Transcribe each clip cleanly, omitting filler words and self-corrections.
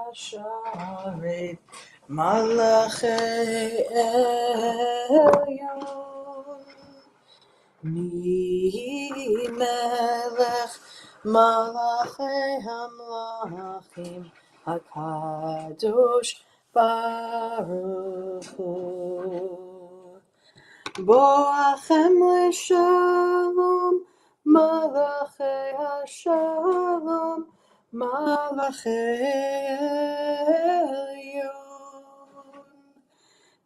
Asharet Malachei Elyon Mi Melech Malachei Hamlachim HaKadosh Baruch Hu Boachem Leshalom Malachei HaShalom Malachei Elyon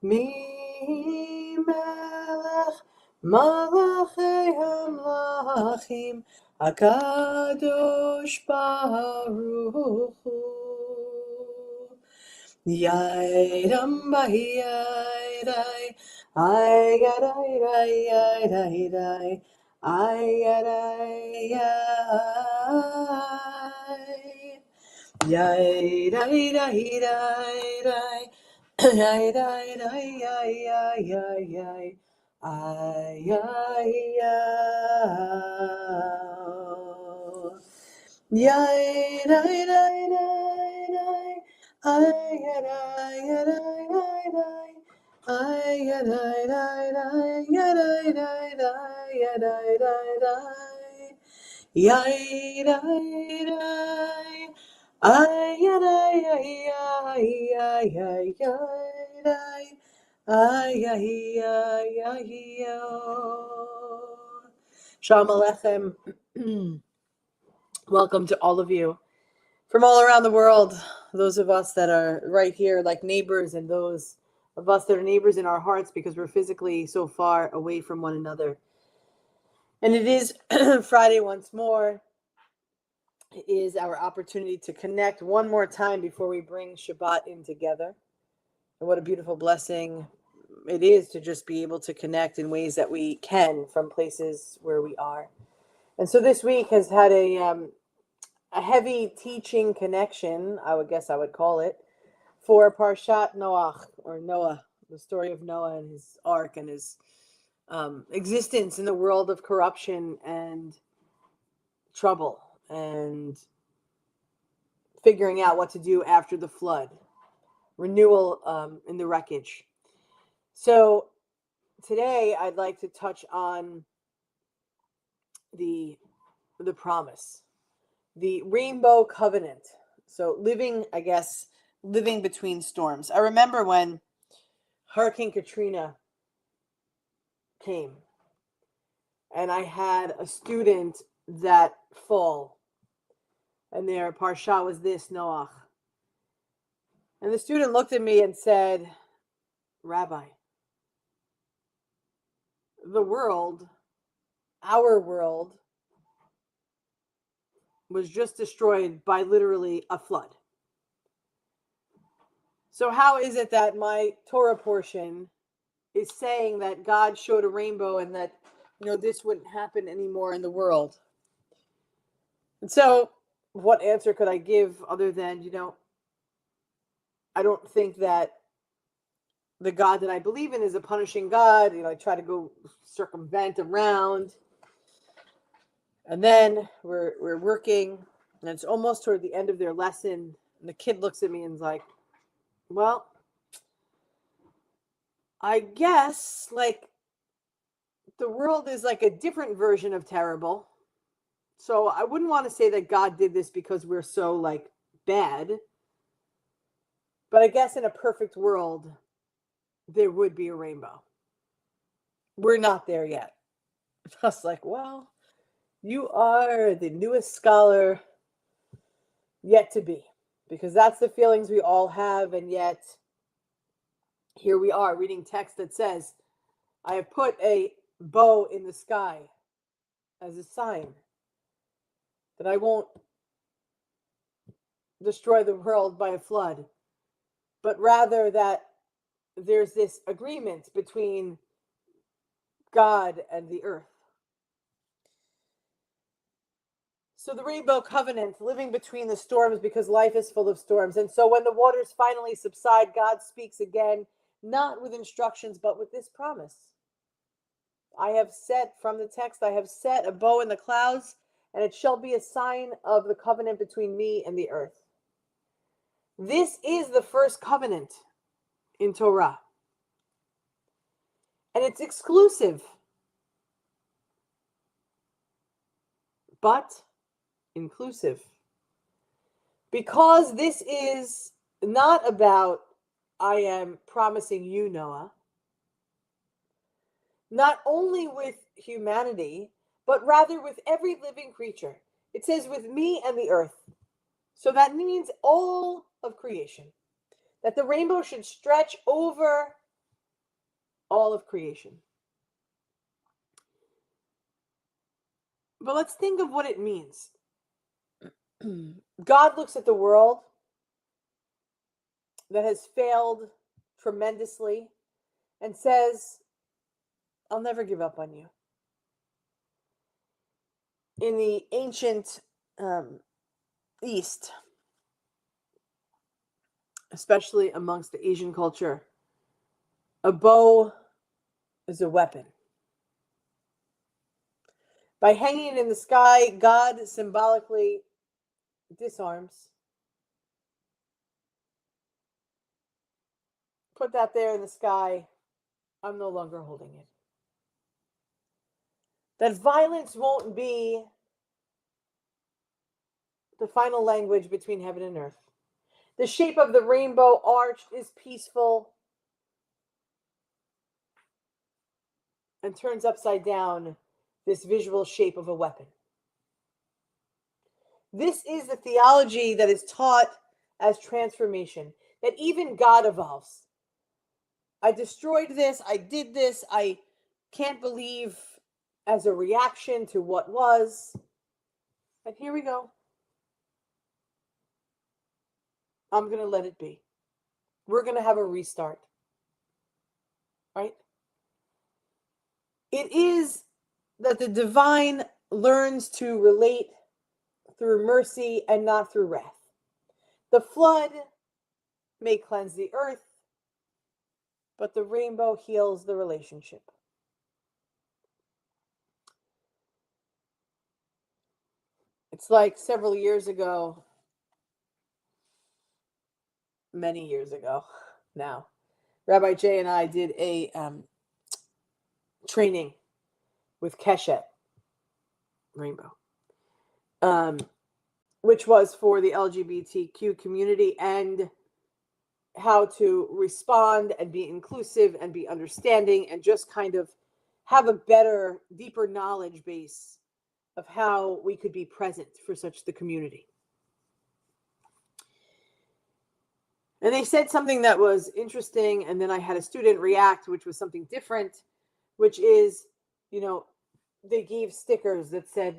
Mi Melech Malachei Hamlachim HaKadosh Baruch Hu Yairam Bahiyai I got Shalom Aleichem. Welcome to all of you from all around the world, those of us that are right here like neighbors, and those of us that are neighbors in our hearts because we're physically so far away from one another. And it is Friday once more. It is our opportunity to connect one more time before we bring Shabbat in together. And what a beautiful blessing it is to just be able to connect in ways that we can from places where we are. And so this week has had a heavy teaching connection, I would call it, for Parshat Noach, or Noah, the story of Noah and his ark and his existence in the world of corruption and trouble and figuring out what to do after the flood, renewal in the wreckage. So today I'd like to touch on the promise, the rainbow covenant. So living between storms. I remember when Hurricane Katrina came and I had a student that fall, and their parsha was this, Noach. And the student looked at me and said, Rabbi, the world, our world, was just destroyed by literally a flood. So how is it that my Torah portion is saying that God showed a rainbow and that, this wouldn't happen anymore in the world? And so what answer could I give other than, I don't think that the God that I believe in is a punishing God. I try to go circumvent around. And then we're working, and it's almost toward the end of their lesson. And the kid looks at me and is like, well, I guess the world is like a different version of terrible. So I wouldn't want to say that God did this because we're so bad. But I guess in a perfect world, there would be a rainbow. We're not there yet. I was like, well, you are the newest scholar yet to be, because that's the feelings we all have. And yet here we are reading text that says, I have put a bow in the sky as a sign that I won't destroy the world by a flood, but rather that there's this agreement between God and the earth. So the rainbow covenant, living between the storms, because life is full of storms. And so when the waters finally subside, God speaks again, not with instructions, but with this promise. I have set a bow in the clouds, and it shall be a sign of the covenant between me and the earth. This is the first covenant in Torah. And it's exclusive, but inclusive. Because this is not about, I am promising you, Noah, not only with humanity, but rather with every living creature. It says, with me and the earth. So that means all of creation. That the rainbow should stretch over all of creation. But let's think of what it means. God looks at the world that has failed tremendously and says, I'll never give up on you. In the ancient East, especially amongst the Asian culture, a bow is a weapon. By hanging it in the sky, God symbolically disarms. Put that there in the sky. I'm no longer holding it. That violence won't be the final language between heaven and earth. The shape of the rainbow arched is peaceful and turns upside down this visual shape of a weapon. This is the theology that is taught as transformation, that even God evolves. I destroyed this, I did this, I can't believe as a reaction to what was. And here we go. I'm going to let it be. We're going to have a restart. Right? It is that the divine learns to relate through mercy and not through wrath. The flood may cleanse the earth, but the rainbow heals the relationship. It's like several years ago, many years ago now, Rabbi Jay and I did a training with Keshet Rainbow, which was for the LGBTQ community and how to respond and be inclusive and be understanding and just kind of have a better, deeper knowledge base of how we could be present for such the community. And they said something that was interesting, and then I had a student react, which was something different, which is, they gave stickers that said,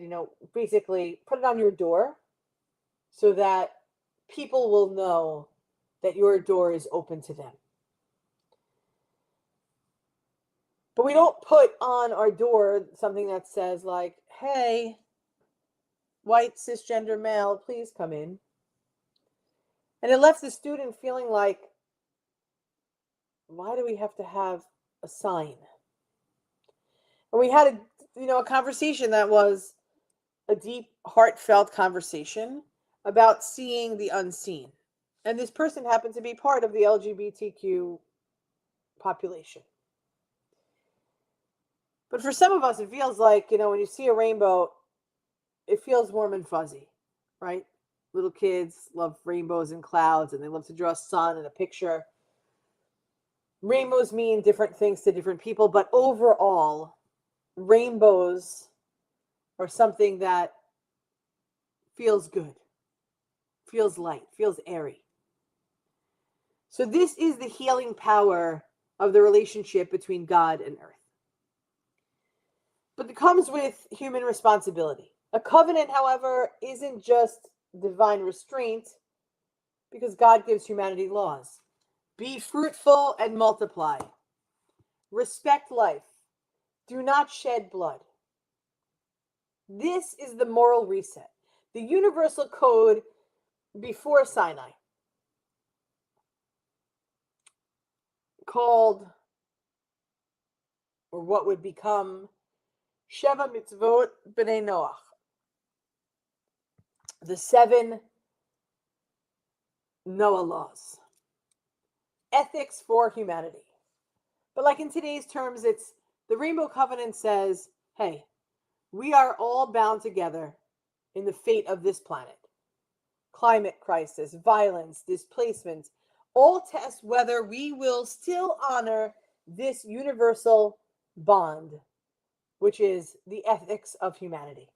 basically put it on your door so that people will know that your door is open to them. But we don't put on our door something that says like, hey, white cisgender male, please come in. And it left the student feeling like, why do we have to have a sign? And we had a conversation that was a deep, heartfelt conversation about seeing the unseen. And this person happened to be part of the LGBTQ population. But for some of us, it feels like, when you see a rainbow, it feels warm and fuzzy, right? Little kids love rainbows and clouds, and they love to draw a sun and a picture. Rainbows mean different things to different people, but overall, rainbows are something that feels good, feels light, feels airy. So this is the healing power of the relationship between God and earth. But it comes with human responsibility. A covenant, however, isn't just divine restraint, because God gives humanity laws. Be fruitful and multiply. Respect life. Do not shed blood. This is the moral reset, the universal code before Sinai, called, or what would become, Sheva Mitzvot B'nai Noach, the 7 Noah laws, ethics for humanity. But like in today's terms, it's the Rainbow Covenant says, hey, we are all bound together in the fate of this planet. Climate crisis, violence, displacement, all test whether we will still honor this universal bond, which is the ethics of humanity.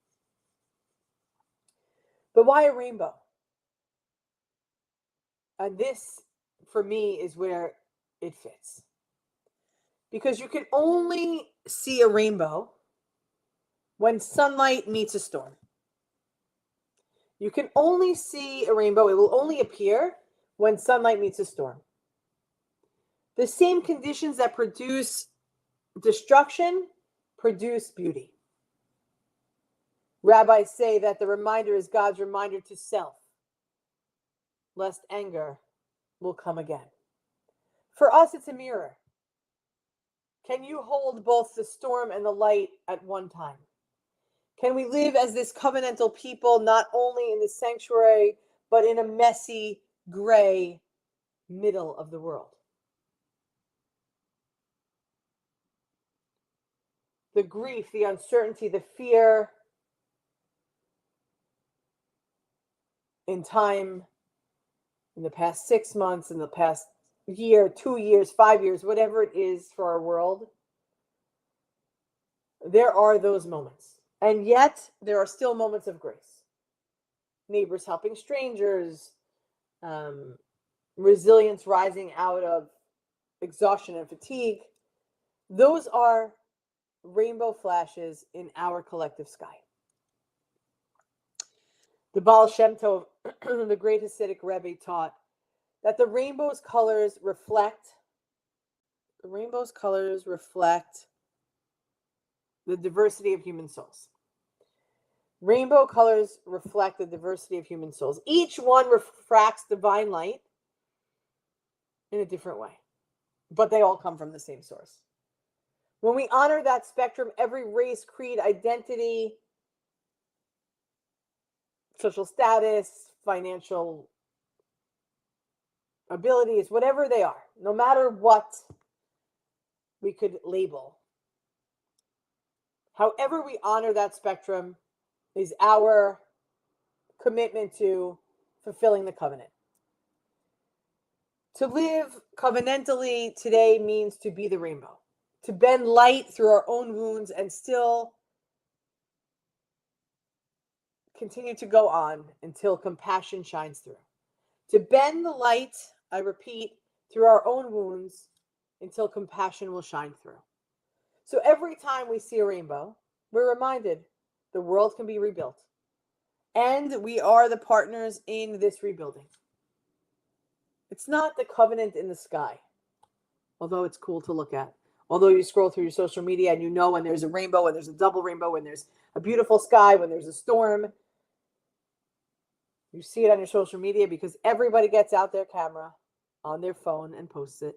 But why a rainbow? And this, for me, is where it fits. Because you can only see a rainbow when sunlight meets a storm. You can only see a rainbow, it will only appear when sunlight meets a storm. The same conditions that produce destruction produce beauty. Rabbis say that the reminder is God's reminder to self, lest anger will come again. For us, it's a mirror. Can you hold both the storm and the light at one time? Can we live as this covenantal people, not only in the sanctuary, but in a messy, gray middle of the world? The grief, the uncertainty, the fear in time, in the past 6 months, in the past year, 2 years, 5 years, whatever it is for our world, there are those moments. And yet, there are still moments of grace. Neighbors helping strangers, resilience rising out of exhaustion and fatigue. Those are rainbow flashes in our collective sky. The Baal Shem Tov, the great Hasidic Rebbe, taught that the rainbow's colors reflect the diversity of human souls. Rainbow colors reflect the diversity of human souls. Each one refracts divine light in a different way, but they all come from the same source. When we honor that spectrum, every race, creed, identity, social status, financial abilities, whatever they are, no matter what we could label, however we honor that spectrum is our commitment to fulfilling the covenant. To live covenantally today means to be the rainbow, to bend light through our own wounds and still continue to go on until compassion shines through. To bend the light, I repeat, through our own wounds until compassion will shine through. So every time we see a rainbow, we're reminded the world can be rebuilt. And we are the partners in this rebuilding. It's not the covenant in the sky, although it's cool to look at. Although you scroll through your social media and you know when there's a rainbow, when there's a double rainbow, when there's a beautiful sky, when there's a storm. You see it on your social media because everybody gets out their camera on their phone and posts it.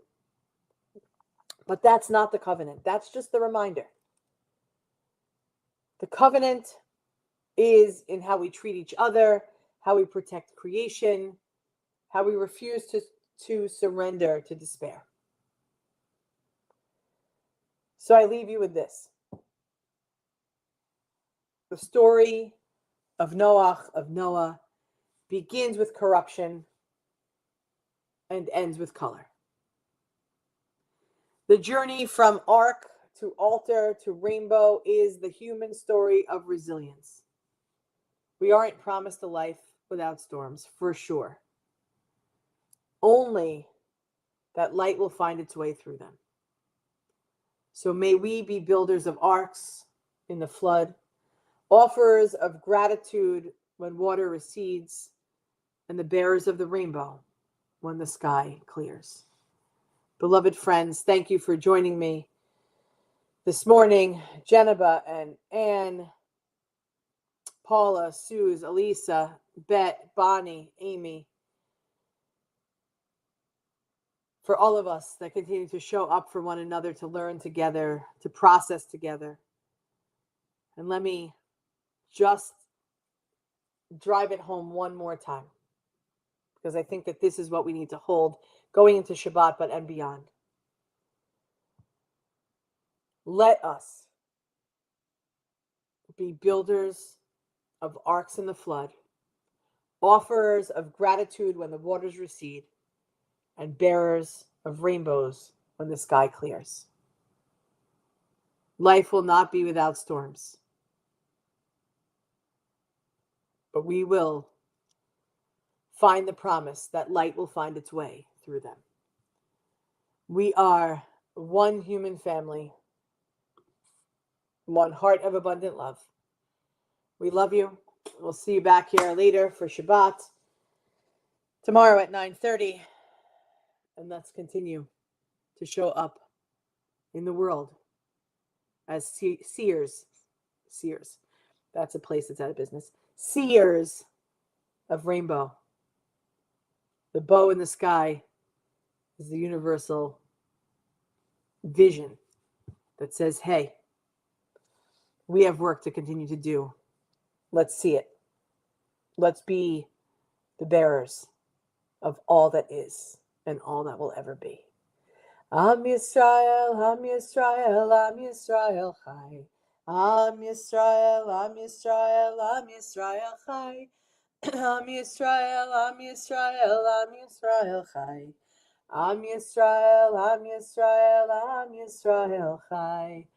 But that's not the covenant. That's just the reminder. The covenant is in how we treat each other, how we protect creation, how we refuse to surrender to despair. So I leave you with this. The story of Noah, begins with corruption and ends with color. The journey from ark to altar to rainbow is the human story of resilience. We aren't promised a life without storms, for sure. Only that light will find its way through them. So may we be builders of arks in the flood, offerers of gratitude when water recedes, and the bearers of the rainbow when the sky clears. Beloved friends, thank you for joining me this morning. Geneva and Anne, Paula, Suze, Elisa, Bet, Bonnie, Amy, for all of us that continue to show up for one another, to learn together, to process together. And let me just drive it home one more time. because I think that this is what we need to hold going into Shabbat, but and beyond. Let us be builders of arks in the flood, offerers of gratitude when the waters recede, and bearers of rainbows when the sky clears. Life will not be without storms, but we will find the promise that light will find its way through them. We are one human family, one heart of abundant love. We love you. We'll see you back here later for Shabbat tomorrow at 9:30. And let's continue to show up in the world as seers. That's a place that's out of business. Seers of rainbow. The bow in the sky is the universal vision that says, hey, we have work to continue to do. Let's see it. Let's be the bearers of all that is and all that will ever be. Am Yisrael, Am Yisrael, Am Yisrael Chai. Am Yisrael, Am Yisrael, Am Yisrael Chai. Am Yisrael, Am Yisrael, Am Yisrael Chai. Am Yisrael, Am Yisrael, Am Yisrael Chai.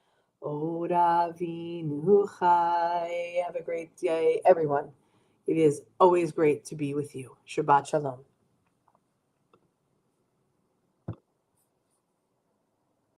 Od Avinu Chai. Have a great day, everyone. It is always great to be with you. Shabbat Shalom.